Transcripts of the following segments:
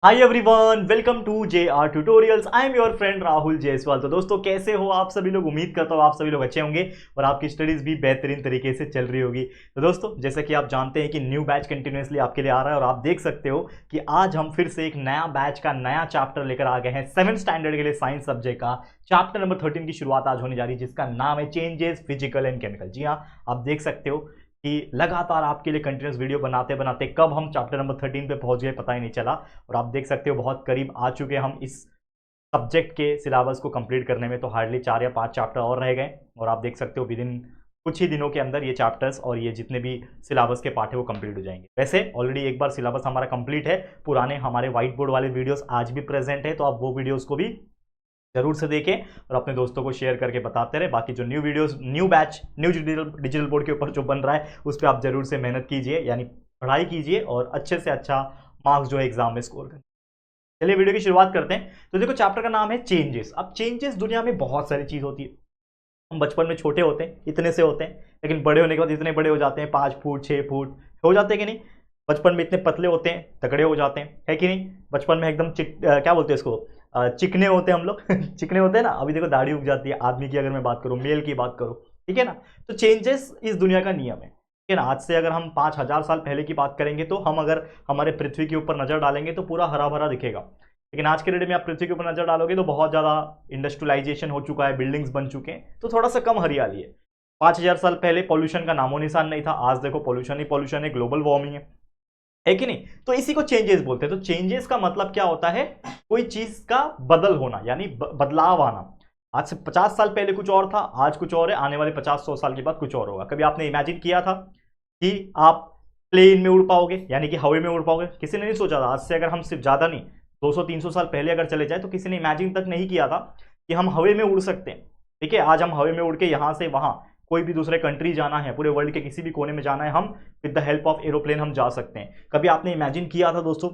Hi everyone, welcome to JR tutorials. I am your friend Rahul Jaiswal. तो दोस्तों कैसे हो आप सभी लोग? उम्मीद करता हूँ आप सभी लोग अच्छे होंगे और आपकी स्टडीज भी बेहतरीन तरीके से चल रही होगी। तो दोस्तों जैसे कि आप जानते हैं कि न्यू बैच कंटिन्यूसली आपके लिए आ रहा है और आप देख सकते हो कि आज हम फिर से एक नया बैच का नया चैप्टर लेकर आ गए हैं 7th स्टैंडर्ड के लिए साइंस सब्जेक्ट का। चैप्टर नंबर 13 की शुरुआत आज होने जा रही है जिसका नाम है चेंजेस फिजिकल एंड केमिकल। जी हाँ, आप देख सकते हो कि लगातार आपके लिए कंटिन्यूस वीडियो बनाते बनाते कब हम चैप्टर नंबर 13 पे पहुंच गए पता ही नहीं चला। और आप देख सकते हो बहुत करीब आ चुके हैं हम इस सब्जेक्ट के सिलेबस को कंप्लीट करने में। तो हार्डली 4 या 5 चैप्टर और रह गए और आप देख सकते हो विद इन कुछ ही दिनों के अंदर ये चैप्टर्स और ये जितने भी सिलेबस के पार्ट है वो कंप्लीट हो जाएंगे। वैसे ऑलरेडी एक बार सिलेबस हमारा कंप्लीट है, पुराने हमारे व्हाइट बोर्ड वाले वीडियोस आज भी प्रेजेंट है, तो आप वो वीडियोस को भी जरूर से देखें और अपने दोस्तों को शेयर करके बताते रहे। बाकी जो new videos, new batch, new digital board के ऊपर जो बन रहा है उस पर आप जरूर से मेहनत कीजिए, यानी पढ़ाई कीजिए और अच्छे से अच्छा मार्क्स जो है एग्जाम में स्कोर करें। चलिए वीडियो की शुरुआत करते हैं। तो देखो चैप्टर का नाम है चेंजेस। अब चेंजेस दुनिया में बहुत सारी चीज होती है। हम बचपन में छोटे होते हैं, इतने से होते हैं, लेकिन बड़े होने के बाद इतने बड़े हो जाते हैं, 5 फुट 6 फुट हो जाते हैं कि नहीं। बचपन में इतने पतले होते हैं, तगड़े हो जाते हैं, है कि नहीं। बचपन में एकदम क्या बोलते हैं इसको, चिकने होते हैं हम लोग चिकने होते हैं ना। अभी देखो दाढ़ी उग जाती है आदमी की, अगर मैं बात करूं, मेल की बात करूं, ठीक है ना। तो चेंजेस इस दुनिया का नियम है, ठीक है ना। आज से अगर हम 5000 साल पहले की बात करेंगे तो हम अगर हमारे पृथ्वी के ऊपर नजर डालेंगे तो पूरा हरा भरा दिखेगा, लेकिन आज के डेट में आप पृथ्वी के ऊपर नजर डालोगे तो बहुत ज्यादा इंडस्ट्रियलाइजेशन हो चुका है, बिल्डिंग्स बन चुके हैं, तो थोड़ा सा कम हरियाली है। 5000 साल पहले पॉल्यूशन का नामो निशान नहीं था, आज देखो पॉल्यूशन ही पॉल्यूशन है, ग्लोबल वार्मिंग है कि नहीं। तो इसी को चेंजेस बोलते हैं। तो चेंजेस का मतलब क्या होता है? कोई चीज का बदल होना, यानी बदलाव आना। आज से 50 साल पहले कुछ और था, आज कुछ और है, आने वाले 50-100 साल के बाद कुछ और होगा। कभी आपने इमेजिन किया था कि आप प्लेन में उड़ पाओगे, यानी कि हवा में उड़ पाओगे? किसी ने नहीं सोचा था। आज से अगर हम सिर्फ ज्यादा नहीं 200-300 साल पहले अगर चले जाए तो किसी ने इमेजिन तक नहीं किया था कि हम हवा में उड़ सकते हैं। ठीक है, आज हम हवा में उड़ के यहां से वहां कोई भी दूसरे कंट्री जाना है, पूरे वर्ल्ड के किसी भी कोने में जाना है, हम with the help of aeroplane हम जा सकते हैं। कभी आपने इमेजिन किया था दोस्तों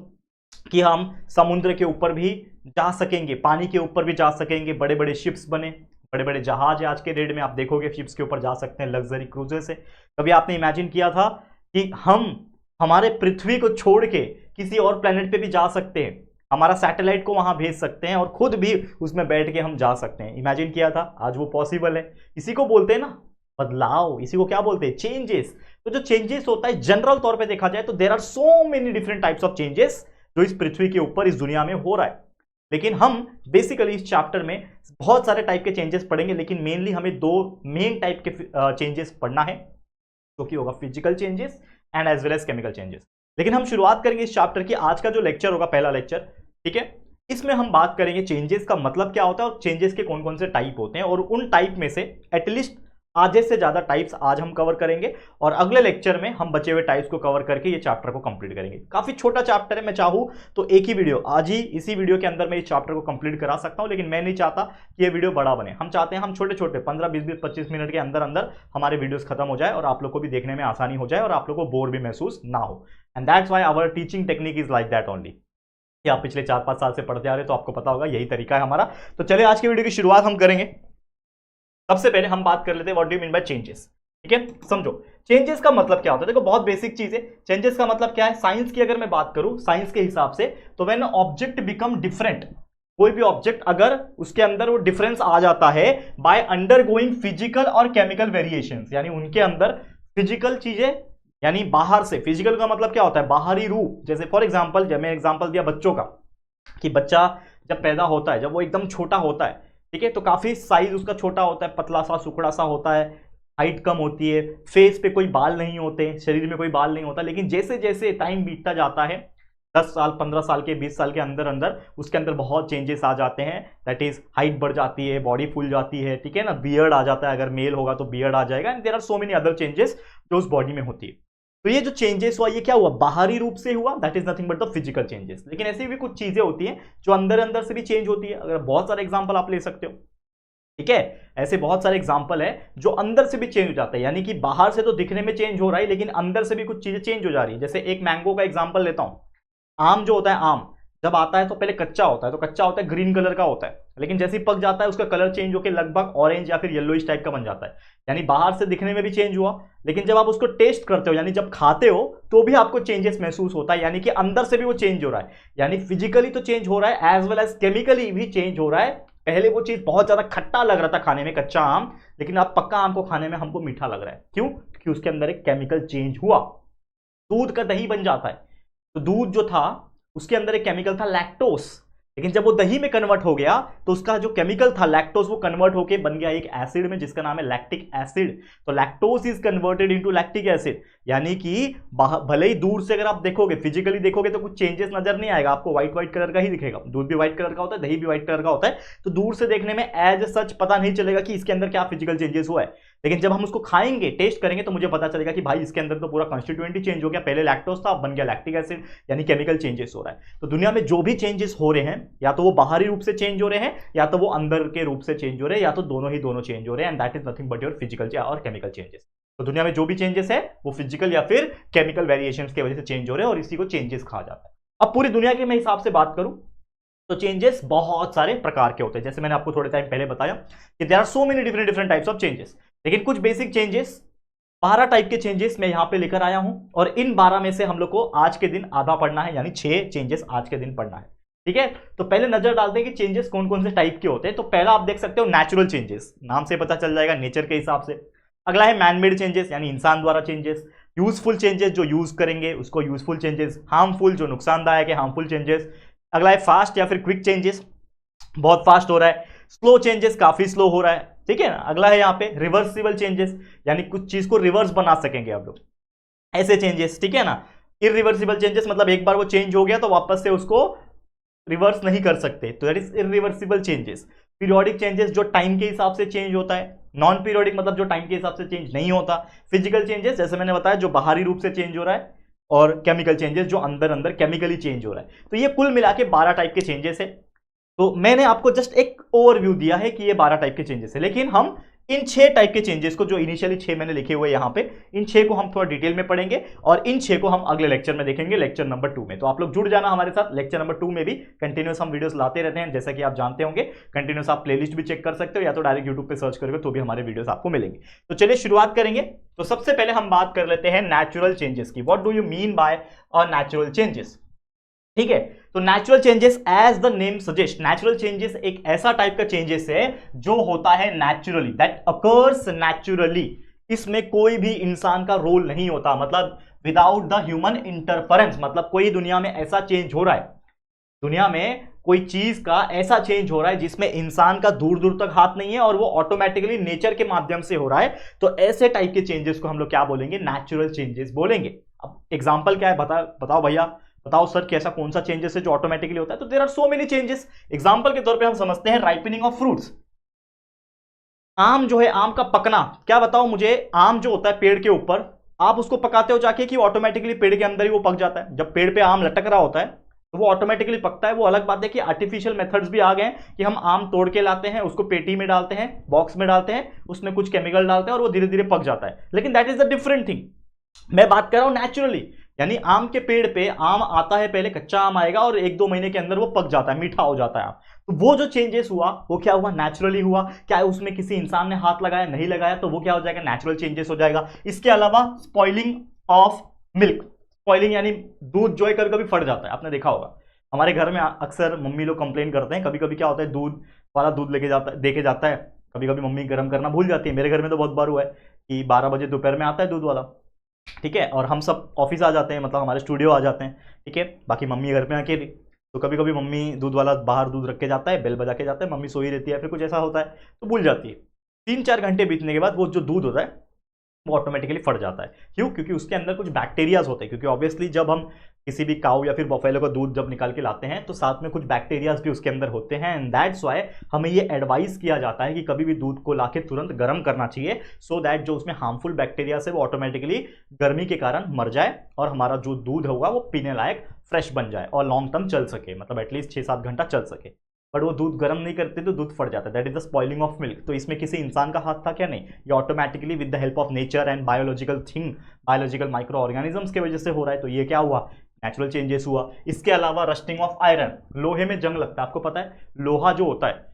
कि हम समुद्र के ऊपर भी जा सकेंगे, पानी के ऊपर भी जा सकेंगे? बड़े बड़े शिप्स बने, बड़े बड़े जहाज है आज के डेट में, आप देखोगे शिप्स के ऊपर जा सकते हैं लग्जरी क्रूजेस से। कभी आपने इमेजिन किया था कि हम हमारे पृथ्वी को छोड़ के किसी और प्लेनेट पे भी जा सकते हैं, हमारा सैटेलाइट को वहां भेज सकते हैं और खुद भी उसमें बैठ के हम जा सकते हैं? इमेजिन किया था? आज वो पॉसिबल है। इसी को बोलते हैं ना बदलाव, इसी को क्या बोलते हैं? चेंजेस। तो जो चेंजेस होता है जनरल तौर पे देखा जाए तो there are so many different types of changes जो इस पृथ्वी के ऊपर इस दुनिया में हो रहा है। लेकिन हम बेसिकली इस चैप्टर में बहुत सारे टाइप के चेंजेस पढ़ेंगे, लेकिन मेनली हमें 2 मेन टाइप के चेंजेस पढ़ना है, जो कि होगा physical changes and as well as chemical changes. लेकिन हम शुरुआत करेंगे इस चैप्टर की। आज का जो लेक्चर होगा, पहला लेक्चर, ठीक है, इसमें हम बात करेंगे चेंजेस का मतलब क्या होता है और चेंजेस के कौन कौन से टाइप होते हैं, और उन टाइप में से एटलीस्ट आधे से ज्यादा टाइप्स आज हम कवर करेंगे और अगले लेक्चर में हम बचे हुए टाइप्स को कवर करके ये चैप्टर को कंप्लीट करेंगे। काफी छोटा चैप्टर है, मैं चाहूं तो एक ही वीडियो, आज ही इसी वीडियो के अंदर मैं इस चैप्टर को कंप्लीट करा सकता हूं, लेकिन मैं नहीं चाहता कि ये वीडियो बड़ा बने। हम चाहते हैं हम छोटे छोटे 15-20-25 मिनट के अंदर अंदर हमारे वीडियोस खत्म हो जाए और आप लोग को भी देखने में आसानी हो जाए और आप लोग को बोर भी महसूस ना हो। And that's why our teaching technique is like that only. आप पिछले 4-5 साल से पढ़ते आ रहे तो आपको पता होगा यही तरीका है हमारा। तो चलिए आज की वीडियो की शुरुआत हम करेंगे। सबसे पहले हम बात कर लेते हैं what do you mean bye changes. ठीक है, समझो चेंजेस का मतलब क्या होता है। देखो बहुत बेसिक चीज है। चेंजेस का मतलब क्या है? साइंस की अगर मैं बात करूं, साइंस के हिसाब से, तो व्हेन ऑब्जेक्ट बिकम डिफरेंट, कोई भी ऑब्जेक्ट अगर उसके अंदर वो डिफरेंस आ जाता है बाय अंडरगोइंग फिजिकल और केमिकल वेरिएशंस, यानी उनके अंदर फिजिकल चीजें, यानी बाहर से, फिजिकल का मतलब क्या होता है? बाहरी रूप। जैसे फॉर एग्जाम्पल, जब मैं एग्जाम्पल दिया बच्चों का, कि बच्चा जब पैदा होता है, जब वो एकदम छोटा होता है, ठीक है, तो काफी साइज उसका छोटा होता है, पतला सा सुकड़ा सा होता है, हाइट कम होती है, फेस पे कोई बाल नहीं होते, शरीर में कोई बाल नहीं होता। लेकिन जैसे जैसे टाइम बीतता जाता है, 10 साल 15 साल के 20 साल के अंदर अंदर उसके अंदर बहुत चेंजेस आ जाते हैं। दैट इज हाइट बढ़ जाती है, बॉडी फूल जाती है, ठीक है ना, बियर्ड आ जाता है, अगर मेल होगा तो बियर्ड आ जाएगा, and there are so many other changes जो उस बॉडी में होती है। तो ये जो चेंजेस हुआ, ये क्या हुआ? बाहरी रूप से हुआ, that is nothing but the physical changes. लेकिन ऐसी भी कुछ चीजें होती हैं जो अंदर अंदर से भी चेंज होती है। अगर बहुत सारे एग्जांपल आप ले सकते हो, ठीक है, ऐसे बहुत सारे एग्जांपल है जो अंदर से भी चेंज हो जाता है, यानी कि बाहर से तो दिखने में चेंज हो रहा है लेकिन अंदर से भी कुछ चीजें चेंज हो जा रही है। जैसे एक मैंगो का एग्जांपल लेता हूं। आम जो होता है, आम जब आता है तो पहले कच्चा होता है, तो कच्चा होता है ग्रीन कलर का होता है, लेकिन जैसे ही पक जाता है उसका कलर चेंज होकर लगभग ऑरेंज या फिर येलोइश टाइप का बन जाता है। यानी बाहर से दिखने में भी चेंज हुआ, लेकिन जब आप उसको टेस्ट करते हो, यानी जब खाते हो, तो भी आपको चेंजेस महसूस होता है, यानी कि अंदर से भी वो चेंज हो रहा है। यानी फिजिकली तो चेंज हो रहा है, एज वेल एज केमिकली भी चेंज हो रहा है। पहले वो चीज बहुत ज्यादा खट्टा लग रहा था खाने में, कच्चा आम, लेकिन अब पक्का आम को खाने में हमको मीठा लग रहा है। क्यों? क्योंकि उसके अंदर एक केमिकल चेंज हुआ। दूध का दही बन जाता है, तो दूध जो था उसके अंदर एक केमिकल था लैक्टोस, लेकिन जब वो दही में कन्वर्ट हो गया तो उसका जो केमिकल था लैक्टोस वो कन्वर्ट होके बन गया एक एसिड में जिसका नाम है लैक्टिक एसिड। तो lactose is converted into lactic acid, यानी कि भले ही दूर से अगर आप देखोगे, फिजिकली देखोगे तो कुछ चेंजेस नजर नहीं आएगा, आपको व्हाइट व्हाइट कलर का ही दिखेगा। दूध भी व्हाइट कलर का होता है, दही भी व्हाइट कलर का होता है, तो दूर से देखने में एज सच पता नहीं चलेगा कि इसके अंदर क्या फिजिकल चेंजेस हुआ है। लेकिन जब हम उसको खाएंगे, टेस्ट करेंगे, तो मुझे पता चलेगा कि भाई इसके अंदर तो पूरा कॉन्स्टिट्यूएंट ही चेंज हो गया। पहले लैक्टोस था, अब बन गया लैक्टिक एसिड, यानी केमिकल चेंजेस हो रहा है। तो दुनिया में जो भी चेंजेस हो रहे हैं, या तो वो बाहरी रूप से चेंज हो रहे हैं, या तो वो अंदर के रूप से चेंज हो रहे हैं, या तो दोनों चेंज हो रहे हैं, and that is nothing but your physical और केमिकल चेंजेस। तो दुनिया में जो भी चेंजेस है वो फिजिकल या फिर केमिकल वेरिएशंस की वजह से चेंज हो रहे हैं, और इसी को चेंजेस कहा जाता है। अब पूरी दुनिया के मैं हिसाब से बात करूं तो चेंजेस बहुत सारे प्रकार के होते हैं, जैसे मैंने आपको थोड़े टाइम पहले बताया कि there are so many different types of changes. लेकिन कुछ बेसिक चेंजेस, 12 टाइप के चेंजेस मैं यहां पे लेकर आया हूं, और इन 12 में से हम लोग को आज के दिन आधा पढ़ना है, यानी 6 चेंजेस आज के दिन पढ़ना है। ठीक है, तो पहले नजर डालते हैं कि चेंजेस कौन कौन से टाइप के होते हैं। तो पहला आप देख सकते हो नेचुरल चेंजेस, नाम से पता चल जाएगा, नेचर के हिसाब से। अगला है मैनमेड चेंजेस, यानी इंसान द्वारा चेंजेस। यूजफुल चेंजेस, जो यूज करेंगे उसको यूजफुल चेंजेस। हार्मफुल, जो नुकसानदायक है, हार्मफुल चेंजेस। अगला है फास्ट या फिर क्विक चेंजेस, बहुत फास्ट हो रहा है। स्लो चेंजेस, काफी स्लो हो रहा है। ठीक है ना। अगला है यहाँ पे रिवर्सिबल चेंजेस, यानी कुछ चीज को रिवर्स बना सकेंगे आप लोग, ऐसे चेंजेस। ठीक है ना। इरिवर्सिबल चेंजेस मतलब एक बार वो चेंज हो गया तो वापस से उसको रिवर्स नहीं कर सकते, तो that is irreversible changes. Periodic changes, जो टाइम के हिसाब से चेंज होता है। नॉन पीरियोडिक मतलब जो टाइम के हिसाब से चेंज नहीं होता। फिजिकल चेंजेस, जैसे मैंने बताया, जो बाहरी रूप से चेंज हो रहा है। और केमिकल चेंजेस, जो अंदर अंदर केमिकली चेंज हो रहा है। तो ये कुल मिला के 12 टाइप के चेंजेस है। तो मैंने आपको जस्ट एक ओवरव्यू दिया है कि ये 12 टाइप के चेंजेस है, लेकिन हम इन 6 टाइप के चेंजेस को, जो इनिशियली 6 मैंने लिखे हुए यहां पे, इन 6 को हम थोड़ा डिटेल में पढ़ेंगे, और इन 6 को हम अगले लेक्चर में देखेंगे, लेक्चर नंबर 2 में। तो आप लोग जुड़ जाना हमारे साथ। लेक्चर नंबर 2 में भी कंटिन्यूस हम वीडियोस लाते रहते हैं, जैसा कि आप जानते होंगे। कंटिन्यूस आप प्लेलिस्ट भी चेक कर सकते हो, या तो डायरेक्ट यूट्यूब पे सर्च करोगे तो भी हमारे वीडियोस आपको मिलेंगे। तो चलिए शुरुआत करेंगे। तो सबसे पहले हम बात कर लेते हैं नेचुरल चेंजेस की। What do you mean by natural changes? ठीक है, तो natural changes, as the name suggest, natural changes एक ऐसा टाइप का चेंजेस है जो होता है नेचुरली, दैट अकर्स नेचुरली। इसमें कोई भी इंसान का रोल नहीं होता, मतलब विदाउट द ह्यूमन इंटरफेरेंस। मतलब कोई दुनिया में ऐसा चेंज हो रहा है, दुनिया में कोई चीज का ऐसा चेंज हो रहा है जिसमें इंसान का दूर दूर तक हाथ नहीं है, और वो ऑटोमेटिकली नेचर के माध्यम से हो रहा है, तो ऐसे टाइप के चेंजेस को हम लोग क्या बोलेंगे? नेचुरल चेंजेस बोलेंगे। अब एग्जांपल क्या है, बताओ भैया, बताओ सर, कैसा कौन सा चेंजेस है जो ऑटोमेटिकली होता है? तो there are so many changes. Example के तौर पे हम समझते हैं राइपनिंग ऑफ फ्रूट्स। आम जो है, आम का पकना, क्या बताओ मुझे, आम जो होता है पेड़ के ऊपर, आप उसको पकाते हो जाके कि ऑटोमेटिकली पेड़ के अंदर ही वो पक जाता है? जब पेड़ पे आम लटक रहा होता है तो वो ऑटोमेटिकली पकता है। वो अलग बात है कि आर्टिफिशियल मेथड्स भी आ गए हैं कि हम आम तोड़ के लाते हैं, उसको पेटी में डालते हैं, बॉक्स में डालते हैं, उसमें कुछ केमिकल डालते हैं और वो धीरे धीरे पक जाता है, लेकिन that is a different thing. मैं बात कर रहा हूं नेचुरली, यानी आम के पेड़ पे आम आता है, पहले कच्चा आम आएगा और 1-2 महीने के अंदर वो पक जाता है, मीठा हो जाता है आम। तो वो जो चेंजेस हुआ वो क्या हुआ? नेचुरली हुआ। क्या उसमें किसी इंसान ने हाथ लगाया? नहीं लगाया, तो वो क्या हो जाएगा? नेचुरल चेंजेस हो जाएगा। इसके अलावा स्पॉइलिंग ऑफ मिल्क, स्पॉइलिंग यानी दूध जो है कभी कभी फट जाता है, आपने देखा होगा। हमारे घर में अक्सर मम्मी लोग कंप्लेन करते हैं, कभी कभी क्या होता है, दूध वाला दूध लेके जाता है, देके जाता है, कभी कभी मम्मी गर्म करना भूल जाती है। मेरे घर में तो बहुत बार हुआ है कि 12 बजे दोपहर में आता है दूध वाला, ठीक है, और हम सब ऑफिस आ जाते हैं, मतलब हमारे स्टूडियो आ जाते हैं, ठीक है, बाकी मम्मी घर पे अकेली। तो कभी कभी मम्मी दूध वाला बाहर दूध रख के जाता है, बेल बजा के जाता है, मम्मी सोई रहती है, फिर कुछ ऐसा होता है तो भूल जाती है। 3-4 घंटे बीतने के बाद वो जो दूध होता है वो ऑटोमेटिकली फट जाता है। क्यों? क्योंकि उसके अंदर कुछ बैक्टीरियाज होते हैं, क्योंकि ऑब्वियसली जब हम किसी भी काऊ या फिर बफेलो का दूध जब निकाल के लाते हैं तो साथ में कुछ बैक्टीरियाज भी उसके अंदर होते हैं, एंड दैट्स व्हाई हमें ये एडवाइस किया जाता है कि कभी भी दूध को लाके तुरंत गर्म करना चाहिए, सो दैट जो उसमें हार्मफुल बैक्टीरियाज है वो ऑटोमेटिकली गर्मी के कारण मर जाए और हमारा जो दूध होगा वो पीने लायक फ्रेश बन जाए और लॉन्ग टर्म चल सके, मतलब एटलीस्ट 6-7 घंटा चल सके। बट वो दूध गर्म नहीं करते तो दूध फट जाता है, that is the spoiling of milk. तो इसमें किसी इंसान का हाथ था क्या? नहीं, ये automatically with the help of nature and biological thing, biological micro organisms की वजह से हो रहा है। तो ये क्या हुआ? नेचुरल चेंजेस हुआ। इसके अलावा रस्टिंग ऑफ आयरन, लोहे में जंग लगता है, आपको पता है लोहा जो होता है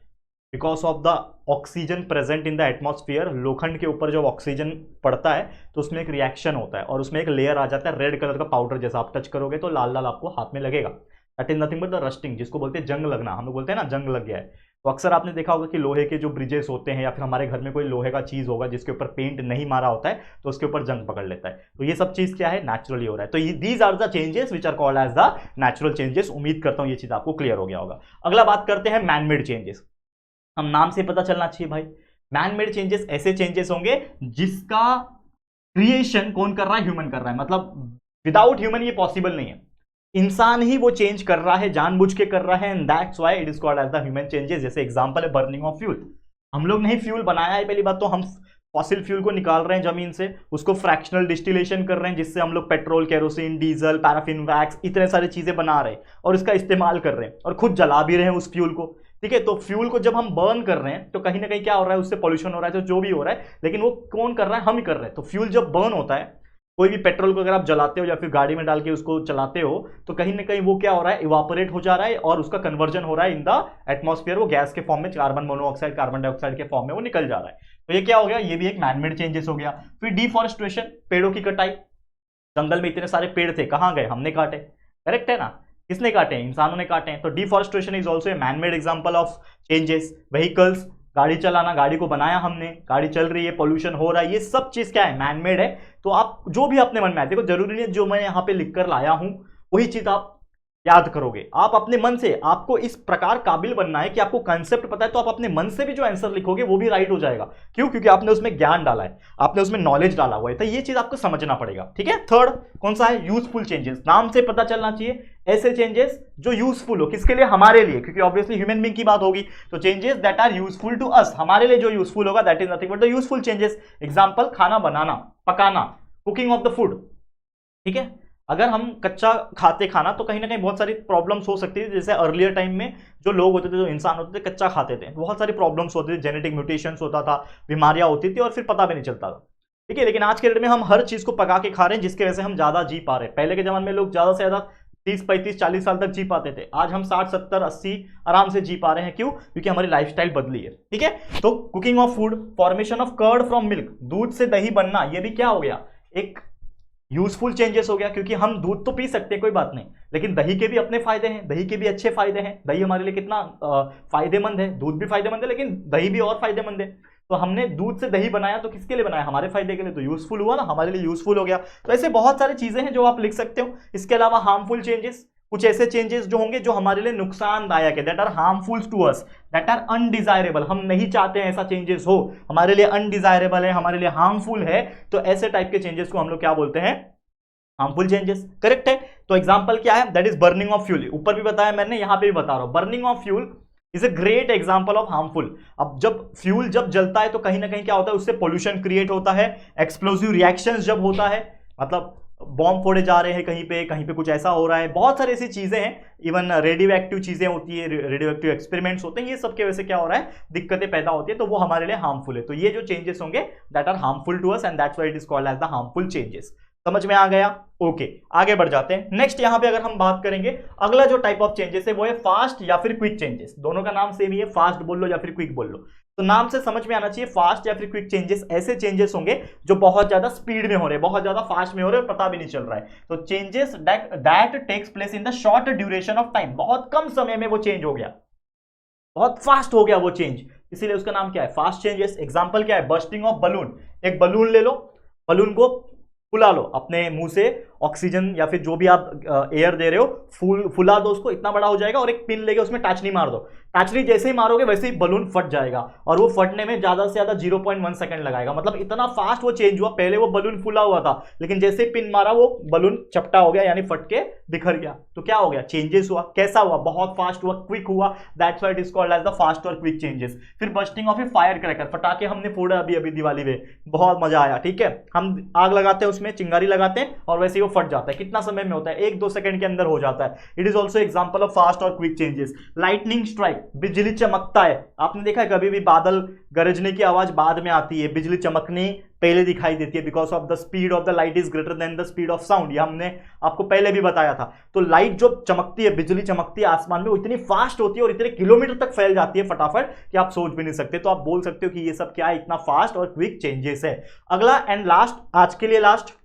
because of the oxygen present in the atmosphere, लोखंड के ऊपर जब ऑक्सीजन पड़ता है तो उसमें एक रिएक्शन होता है और उसमें एक लेयर आ जाता है रेड कलर का पाउडर जैसा, आप टच करोगे तो लाल लाल आपको हाथ में लगेगा, that is nothing but the rusting, जिसको बोलते हैं जंग लगना, हम लोग बोलते हैं ना जंग लग गया है। तो अक्सर आपने देखा होगा कि लोहे के जो ब्रिजेस होते हैं या फिर हमारे घर में कोई लोहे का चीज होगा जिसके ऊपर पेंट नहीं मारा होता है तो उसके ऊपर जंग पकड़ लेता है। तो ये सब चीज क्या है, नेचुरली हो रहा है। तो these are the changes which are called as the natural changes. उम्मीद करता हूं ये चीज आपको क्लियर हो गया होगा। अगला बात करते हैं मैनमेड चेंजेस। हम नाम से पता चलना चाहिए भाई, मैनमेड चेंजेस ऐसे चेंजेस होंगे जिसका क्रिएशन कौन कर रहा है, ह्यूमन कर रहा है, मतलब विदाउट ह्यूमन ये पॉसिबल नहीं है, इंसान ही वो चेंज कर रहा है, जानबूझ के कर रहा है, and that's why it is called as the human changes. जैसे एग्जांपल है बर्निंग ऑफ फ्यूल, हम लोग नहीं फ्यूल बनाया है, पहली बात तो हम फॉसिल फ्यूल को निकाल रहे हैं जमीन से, उसको फ्रैक्शनल डिस्टिलेशन कर रहे हैं जिससे हम लोग petrol, kerosene, diesel, paraffin, wax, इतने सारी चीजें बना रहे हैं और इसका इस्तेमाल कर रहे हैं और खुद जला भी रहे हैं उस फ्यूल को, ठीक है। तो फ्यूल को जब हम बर्न कर रहे हैं तो कहीं ना कहीं क्या हो रहा है, उससे पॉल्यूशन हो रहा है, तो जो भी हो रहा है, लेकिन वो कौन कर रहा है, हम ही कर रहे हैं। तो फ्यूल जब बर्न होता है, कोई भी पेट्रोल को अगर आप जलाते हो या फिर गाड़ी में डाल के उसको चलाते हो तो कहीं ना कहीं वो क्या हो रहा है, इवापोरेट हो जा रहा है और उसका कन्वर्जन हो रहा है इन द एटमॉस्फेयर, वो गैस के फॉर्म में, कार्बन मोनोऑक्साइड, कार्बन डाइऑक्साइड के फॉर्म में वो निकल जा रहा है। तो ये क्या हो गया, ये भी एक मैनमेड चेंजेस हो गया। फिर डिफॉरेस्टेशन, पेड़ों की कटाई, जंगल में इतने सारे पेड़ थे, कहां गए, हमने काटे, करेक्ट है ना, किसने काटे, इंसानों ने काटे हैं। तो deforestation is also a manmade example of changes. Vehicles, गाड़ी चलाना, गाड़ी को बनाया हमने, गाड़ी चल रही है, पोल्यूशन हो रहा है, ये सब चीज क्या है, मैनमेड है। तो आप जो भी अपने मन में आए, देखो जरूरी नहीं है जो मैं यहाँ पे लिख कर लाया हूं वही चीज आप याद करोगे, आप अपने मन से, आपको इस प्रकार काबिल बनना है कि आपको कंसेप्ट पता है, तो आप अपने मन से भी जो आंसर लिखोगे वो भी राइट हो जाएगा। क्यों, क्योंकि आपने उसमें ज्ञान डाला है, आपने उसमें नॉलेज डाला हुआ है, तो ये चीज आपको समझना पड़ेगा, ठीक है। थर्ड कौन सा है, यूजफुल चेंजेस। नाम से पता चलना चाहिए ऐसे चेंजेस जो यूजफुल हो, किसके लिए, हमारे लिए, क्योंकि ऑब्वियसली ह्यूमन बीइंग की बात होगी। तो changes that are useful to us, हमारे लिए जो यूजफुल होगा, that is nothing but the useful changes. Example, खाना बनाना, पकाना, कुकिंग ऑफ द फूड, ठीक है। अगर हम कच्चा खाते खाना तो कहीं ना कहीं बहुत सारी प्रॉब्लम्स हो सकती है, जैसे अर्लियर टाइम में जो लोग होते थे, जो इंसान होते थे, कच्चा खाते थे, बहुत सारी प्रॉब्लम्स होती थी, जेनेटिक म्यूटेशंस होता था, बीमारियां होती थी और फिर पता भी नहीं चलता था, ठीक है। लेकिन आज के डेट में हम हर चीज को पका के खा रहे हैं जिसकी वजह से हम ज्यादा जी पा रहे हैं। पहले के जमाने में लोग ज्यादा से ज्यादा 30, 35, 40 साल तक जी पाते थे, आज हम 60, 70, 80 आराम से जी पा रहे हैं। क्यों, क्योंकि हमारी लाइफस्टाइल बदली है, ठीक है। तो cooking of food, formation of curd from milk, दूध से दही बनना, ये भी क्या हो गया, एक यूजफुल चेंजेस हो गया, क्योंकि हम दूध तो पी सकते हैं कोई बात नहीं, लेकिन दही के भी अपने फायदे हैं, दही के भी अच्छे फायदे हैं, दही हमारे लिए कितना फायदेमंद है, दूध भी फायदेमंद है लेकिन दही भी और फायदेमंद है। तो हमने दूध से दही बनाया तो किसके लिए बनाया, हमारे फायदे के लिए, तो यूजफुल हुआ ना, हमारे लिए यूजफुल हो गया। तो ऐसे बहुत सारी चीजें हैं जो आप लिख सकते हो। इसके अलावा हार्मफुल चेंजेस, कुछ ऐसे चेंजेस जो होंगे जो हमारे लिए नुकसानदायक है, that are harmful to us, that are undesirable, हम नहीं चाहते हैं ऐसा चेंजेस हो, हमारे लिए अनडिजायरेबल है, हमारे लिए हार्मफुल है। तो ऐसे टाइप के चेंजेस को हम लोग क्या बोलते हैं, हार्मफुल चेंजेस, करेक्ट है। तो एग्जांपल क्या है, that is burning of fuel, ऊपर भी बताया मैंने, यहां पे भी बता रहा हूं, burning of fuel is a great example of harmful. अब जब फ्यूल जब जलता है तो कहीं ना कहीं क्या होता है, उससे पोल्यूशन क्रिएट होता है, एक्सप्लोसिव रिएक्शंस जब होता है, मतलब बॉम्ब फोड़े जा रहे हैं कहीं पे कुछ ऐसा हो रहा है, बहुत सारी ऐसी चीजें हैं, इवन रेडियो एक्टिव चीजें होती है, रेडियो एक्टिव एक्सपेरिमेंट्स होते हैं, ये सब की वजह से क्या हो रहा है, दिक्कतें पैदा होती है, तो वो हमारे लिए हार्मफुल है। तो ये जो चेंजेस होंगे that are harmful to us and that's why it is called as the harmful changes. समझ में आ गया, ओके। आगे बढ़ जाते हैं। नेक्स्ट यहां पे अगर हम बात करेंगे, अगला जो टाइप ऑफ चेंजेस है वो है फास्ट या फिर क्विक चेंजेस। दोनों का नाम सेम ही है, फास्ट बोल लो या फिर क्विक बोल लो, तो नाम से समझ में आना चाहिए, फास्ट या फिर क्विक चेंजेस ऐसे चेंजेस होंगे जो बहुत ज्यादा स्पीड में हो रहे हैं, बहुत ज्यादा फास्ट में हो रहे हैं, पता भी नहीं चल रहा है। तो changes that takes place in the short duration of time, बहुत कम समय में वो चेंज हो गया, बहुत फास्ट हो गया वो चेंज, इसीलिए उसका नाम क्या है, फास्ट चेंजेस। एग्जांपल क्या है, बर्स्टिंग ऑफ बलून, एक बलून ले लो, बलून को फुला लो अपने मुंह से, ऑक्सीजन या फिर जो भी आप एयर दे रहे हो फुला दो उसको, इतना बड़ा हो जाएगा, और एक पिन लेके उसमें टाचनी मार दो, टाचनी जैसे ही मारोगे वैसे ही बलून फट जाएगा, और वो फटने में ज्यादा से ज्यादा 0.1 सेकंड लगाएगा, मतलब इतना फास्ट वो चेंज हुआ। पहले वो बलून फुला हुआ था लेकिन जैसे ही पिन मारा वो बलून चपटा हो गया, यानी फट के बिखर गया। तो क्या हो गया, चेंजेस हुआ, कैसा हुआ, बहुत फास्ट हुआ, क्विक हुआ, that's why it is called as the fast और क्विक चेंजेस। फिर bursting of a fire cracker, पटाखे हमने फोड़ा अभी दिवाली में, बहुत मजा आया, ठीक है, हम आग लगाते हैं उसमें, चिंगारी लगाते हैं और वैसे ही वो वो फट जाता है। कितना समय में होता है? 1-2 सेकंड के अंदर हो जाता है। It is also example of fast और क्विक चेंजेस। लाइटनिंग स्ट्राइक, बिजली चमकता है। आपने देखा है कभी भी बादल गरजने की आवाज बाद में आती है, बिजली चमकनी पहले दिखाई देती है, because of the speed of the light is greater than the speed of sound. ये हमने आपको पहले भी बताया था। तो लाइट जो चमकती है, बिजली चमकती है आसमान में, वो इतनी फास्ट होती है और इतने किलोमीटर तक फैल जाती है फटाफट कि आप सोच भी नहीं सकते। तो आप बोल सकते हो कि ये सब क्या है, इतना फास्ट और क्विक चेंजेस है। अगला एंड लास्ट, आज के लिए लास्ट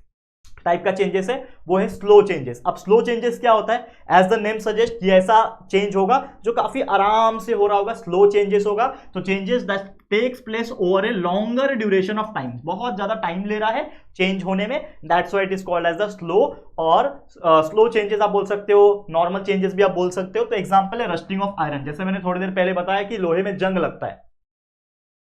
टाइप का चेंजेस है, वो है स्लो चेंजेस। अब स्लो चेंजेस क्या होता है? एज द नेम सजेस्ट, ये ऐसा चेंज होगा जो काफी आराम से हो रहा होगा, स्लो चेंजेस होगा। तो changes that takes place over a longer duration of time, बहुत ज्यादा टाइम ले रहा है चेंज होने में, that's why it is called as the slow. और स्लो चेंजेस आप बोल सकते हो, नॉर्मल चेंजेस भी आप बोल सकते हो। तो एग्जांपल है रस्टिंग ऑफ आयरन। जैसे मैंने थोड़ी देर पहले बताया कि लोहे में जंग लगता है,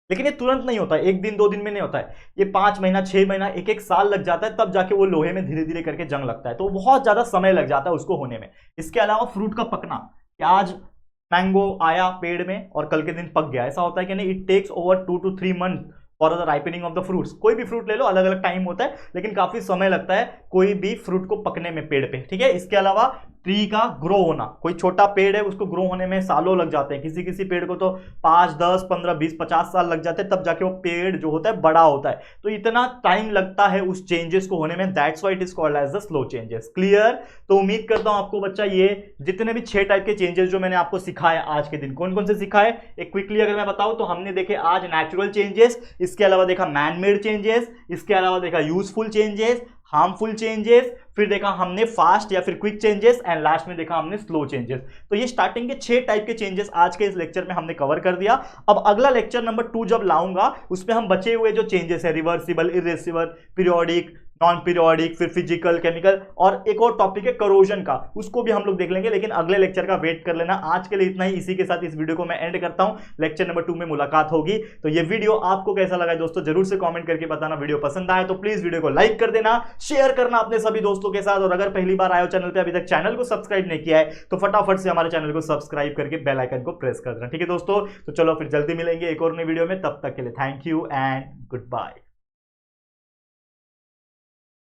लेकिन ये तुरंत नहीं होता है, 1 दिन 2 दिन में नहीं होता है, ये 5 महीना 6 महीना 1-1 साल लग जाता है, तब जाके वो लोहे में धीरे धीरे करके जंग लगता है। तो बहुत ज्यादा समय लग जाता है उसको होने में। इसके अलावा फ्रूट का पकना, कि आज मैंगो आया पेड़ में और कल के दिन पक गया, ऐसा होता है कि नहीं? It takes over 2 to 3 months for the ripening of the fruits. कोई भी फ्रूट ले लो, अलग अलग टाइम होता है, लेकिन काफी समय लगता है कोई भी फ्रूट को पकने में पेड़ पे, ठीक है। इसके अलावा ट्री का ग्रो होना, कोई छोटा पेड़ है उसको ग्रो होने में सालों लग जाते हैं, किसी किसी पेड़ को तो 5, 10, 15, 20, 50 साल लग जाते हैं, तब जाके वो पेड़ जो होता है बड़ा होता है। तो इतना टाइम लगता है उस चेंजेस को होने में, that's why it is called as the slow changes. Clear? तो उम्मीद करता हूं आपको बच्चा ये जितने भी 6 टाइप के चेंजेस जो मैंने आपको सिखाए आज के दिन, कौन कौन से सिखाए एक क्विकली अगर मैं बताऊं तो हमने देखे आज नेचुरल चेंजेस, इसके अलावा देखा मैन मेड चेंजेस, इसके अलावा देखा यूजफुल चेंजेस, हार्मफुल चेंजेस, फिर देखा हमने फास्ट या फिर क्विक चेंजेस, एंड लास्ट में देखा हमने स्लो चेंजेस। तो ये स्टार्टिंग के 6 टाइप के चेंजेस आज के इस लेक्चर में हमने कवर कर दिया। अब अगला लेक्चर नंबर 2 जब लाऊंगा उसमें हम बचे हुए जो चेंजेस है, रिवर्सिबल, इरेसिबल, पीरियोडिक, नॉन पीरियोडिक, फिर फिजिकल, केमिकल, और एक और टॉपिक है करोजन का, उसको भी हम लोग देख लेंगे, लेकिन अगले लेक्चर का वेट कर लेना। आज के लिए इतना ही। इसी के साथ इस वीडियो को मैं एंड करता हूं। लेक्चर नंबर 2 में मुलाकात होगी। तो ये वीडियो आपको कैसा लगा दोस्तों जरूर से कमेंट करके बताना। वीडियो पसंद आए तो प्लीज वीडियो को लाइक कर देना, शेयर करना अपने सभी दोस्तों के साथ, और अगर पहली बार आए हो चैनल पे, अभी तक चैनल को सब्सक्राइब नहीं किया है तो फटाफट से हमारे चैनल को सब्सक्राइब करके बेल आइकन को प्रेस कर देना, ठीक है दोस्तों। तो चलो फिर जल्दी मिलेंगे एक और नई वीडियो में, तब तक के लिए thank you and good bye.